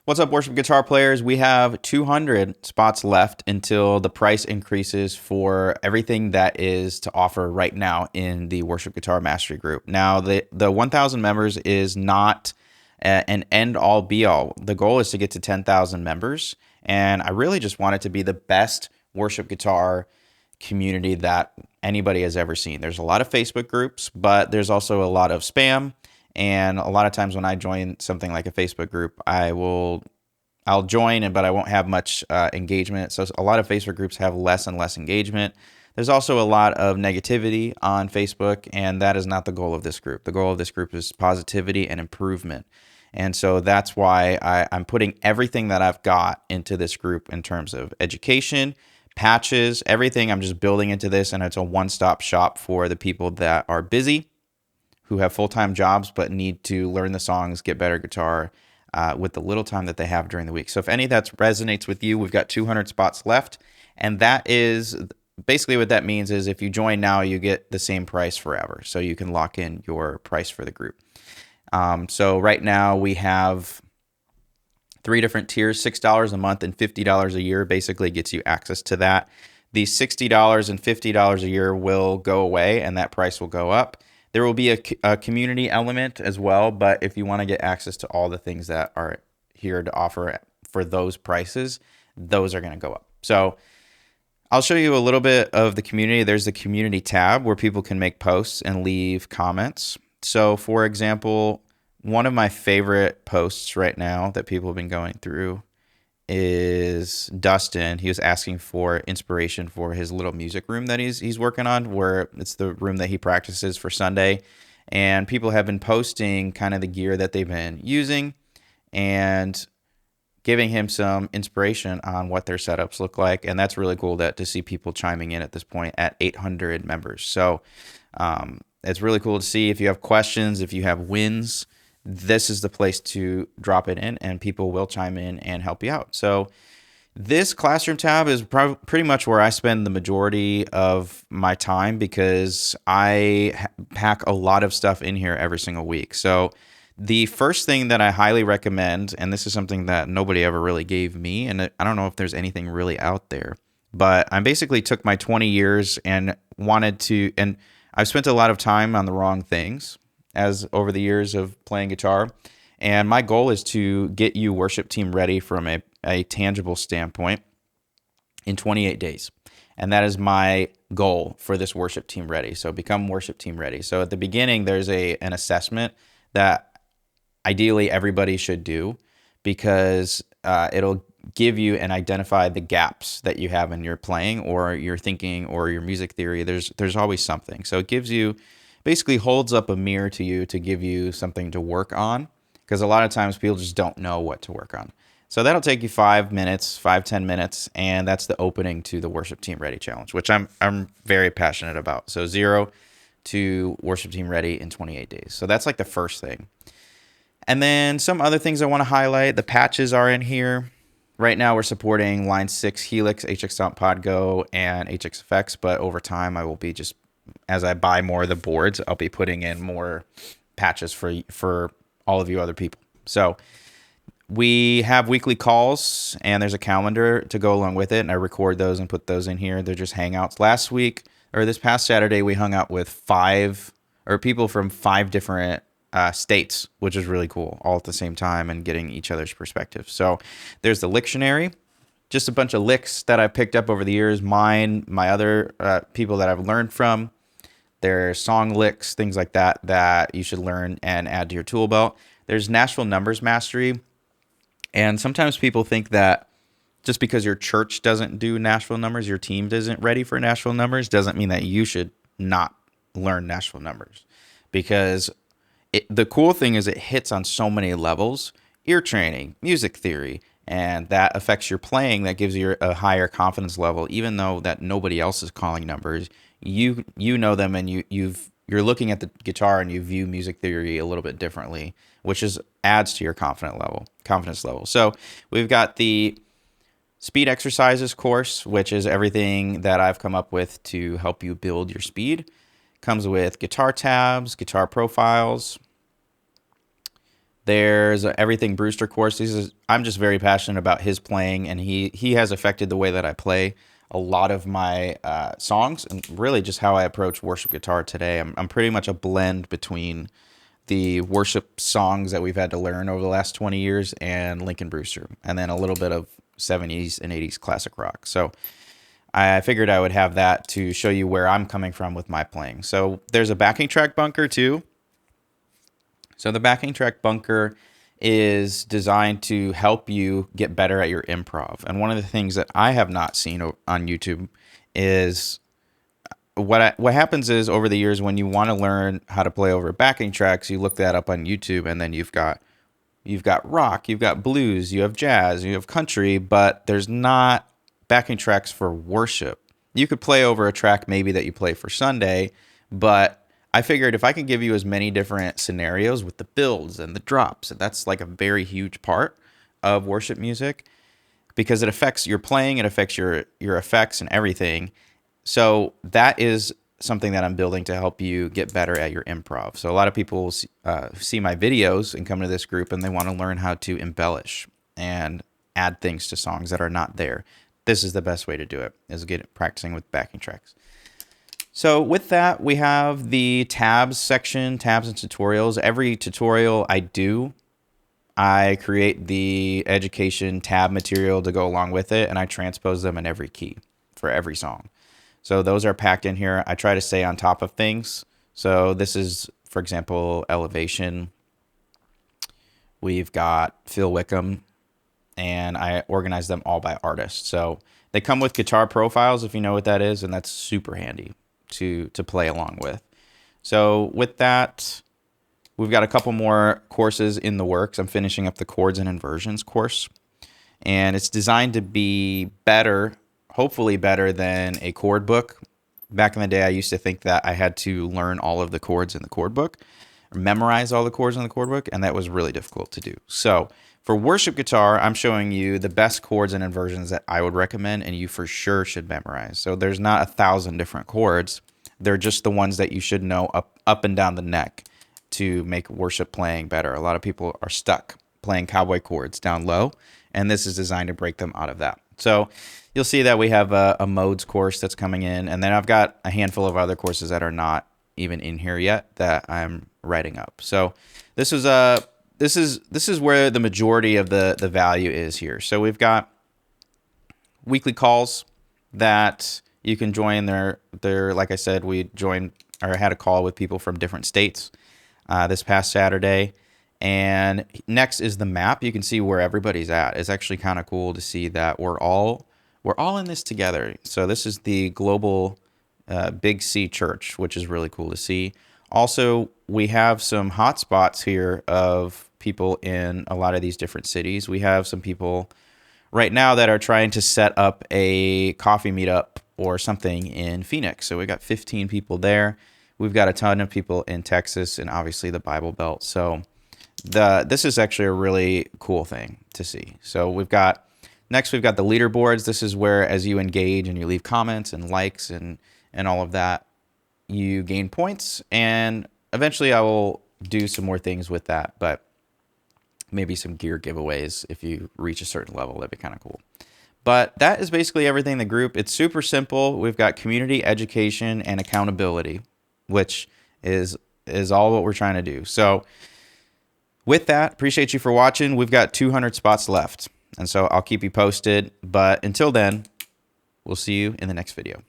What's up, worship guitar players? We have 200 spots left until the price increases for everything that is to offer right now in the Worship Guitar Mastery Group. Now, the 1,000 members is not an end-all, be-all. The goal is to get to 10,000 members, and I really just want it to be the best worship guitar community that anybody has ever seen. There's a lot of Facebook groups, but there's also a lot of spam. And a lot of times when I join something like a Facebook group, I'll join, but I won't have much engagement. So a lot of Facebook groups have less and less engagement. There's also a lot of negativity on Facebook, and that is not the goal of this group. The goal of this group is positivity and improvement. And so that's why I'm putting everything that I've got into this group in terms of education, patches, everything. I'm just building into this, and it's a one-stop shop for the people that are busy, who have full-time jobs but need to learn the songs, get better guitar with the little time that they have during the week. So if any of that resonates with you, we've got 200 spots left. And that is basically what that means is if you join now, you get the same price forever. So you can lock in your price for the group. So right now we have 3 different tiers, $6 a month and $50 a year basically gets you access to that. The $60 and $50 a year will go away and that price will go up. There will be a community element as well, but if you want to get access to all the things that are here to offer for those prices, those are going to go up. So I'll show you a little bit of the community. There's the community tab where people can make posts and leave comments. So for example, one of my favorite posts right now that people have been going through is Dustin. He was asking for inspiration for his little music room that he's working on, where it's the room that he practices for Sunday. And people have been posting kind of the gear that they've been using and giving him some inspiration on what their setups look like. And that's really cool to see people chiming in at this point at 800 members. So it's really cool to see. If you have questions, if you have wins, this is the place to drop it in and people will chime in and help you out. So this classroom tab is pretty much where I spend the majority of my time because I pack a lot of stuff in here every single week. So the first thing that I highly recommend, and this is something that nobody ever really gave me, and I don't know if there's anything really out there, but I basically took my 20 years and and I've spent a lot of time on the wrong things as over the years of playing guitar. And my goal is to get you worship team ready from a tangible standpoint in 28 days. And that is my goal for this worship team ready. So become worship team ready. So at the beginning, there's an assessment that ideally everybody should do because it'll give you and identify the gaps that you have in your playing or your thinking or your music theory. There's always something. So it gives you, basically holds up a mirror to you to give you something to work on because a lot of times people just don't know what to work on. So that'll take you 10 minutes, and that's the opening to the Worship Team Ready Challenge, which I'm very passionate about. So 0 to Worship Team Ready in 28 days. So that's like the first thing. And then some other things I want to highlight. The patches are in here. Right now we're supporting Line 6 Helix, HX Stomp Pod Go, and HX Effects, but over time I will be just, as I buy more of the boards, I'll be putting in more patches for all of you other people. So we have weekly calls, and there's a calendar to go along with it, and I record those and put those in here. They're just hangouts. This past Saturday, we hung out with people from 5 different states, which is really cool, all at the same time and getting each other's perspective. So there's the Lictionary, just a bunch of licks that I picked up over the years, mine, my other people that I've learned from. There's song licks, things like that you should learn and add to your tool belt. There's Nashville Numbers Mastery. And sometimes people think that just because your church doesn't do Nashville numbers, your team isn't ready for Nashville numbers, doesn't mean that you should not learn Nashville numbers. Because the cool thing is it hits on so many levels: ear training, music theory, and that affects your playing. That gives you a higher confidence level, even though that nobody else is calling numbers. You know them, and you're looking at the guitar and you view music theory a little bit differently, which adds to your confidence level. So we've got the speed exercises course, which is everything that I've come up with to help you build your speed. Comes with guitar tabs, guitar profiles, There's a Everything Brewster course. I'm just very passionate about his playing, and he has affected the way that I play a lot of my songs, and really just how I approach worship guitar today. I'm pretty much a blend between the worship songs that we've had to learn over the last 20 years and Lincoln Brewster, and then a little bit of 70s and 80s classic rock. So I figured I would have that to show you where I'm coming from with my playing. So there's a backing track bunker too. So the backing track bunker is designed to help you get better at your improv. And one of the things that I have not seen on YouTube is what happens is, over the years, when you want to learn how to play over backing tracks, you look that up on YouTube, and then you've got rock, you've got blues, you have jazz, you have country, but there's not backing tracks for worship. You could play over a track maybe that you play for Sunday, but I figured if I can give you as many different scenarios with the builds and the drops, that's like a very huge part of worship music, because it affects your playing, it affects your effects and everything. So that is something that I'm building to help you get better at your improv. So a lot of people see my videos and come to this group, and they want to learn how to embellish and add things to songs that are not there. This is the best way to do it, is get practicing with backing tracks. So with that, we have the tabs section, tabs and tutorials. Every tutorial I create the education tab material to go along with it, and I transpose them in every key for every song. So those are packed in here. I try to stay on top of things. So this is, for example, Elevation. We've got Phil Wickham, and I organize them all by artist. So they come with guitar profiles, if you know what that is, and that's super handy to play along with. So with that, we've got a couple more courses in the works. I'm finishing up the chords and inversions course, and it's designed to be better, hopefully better than a chord book. Back in the day, I used to think that I had to learn all of the chords in the chord book, or memorize all the chords in the chord book, and that was really difficult to do. So for worship guitar, I'm showing you the best chords and inversions that I would recommend, and you for sure should memorize. So there's not 1,000 different chords. They're just the ones that you should know up and down the neck to make worship playing better. A lot of people are stuck playing cowboy chords down low, and this is designed to break them out of that. So you'll see that we have a modes course that's coming in, and then I've got a handful of other courses that are not even in here yet that I'm writing up. So this is where the majority of the value is here. So we've got weekly calls that you can join. They're like I said, I had a call with people from different states this past Saturday. And next is the map. You can see where everybody's at. It's actually kind of cool to see that we're all in this together. So this is the global Big C church, which is really cool to see. Also, we have some hot spots here of people in a lot of these different cities. We have some people right now that are trying to set up a coffee meetup or something in Phoenix. So we got 15 people there. We've got a ton of people in Texas and obviously the Bible Belt. So this is actually a really cool thing to see. So we've got the leaderboards. This is where, as you engage and you leave comments and likes and all of that, you gain points. And eventually I will do some more things with that, but maybe some gear giveaways if you reach a certain level. That'd be kind of cool. But that is basically everything in the group. It's super simple. We've got community, education, and accountability, which is all what we're trying to do. So with that, appreciate you for watching. We've got 200 spots left, and so I'll keep you posted. But until then, we'll see you in the next video.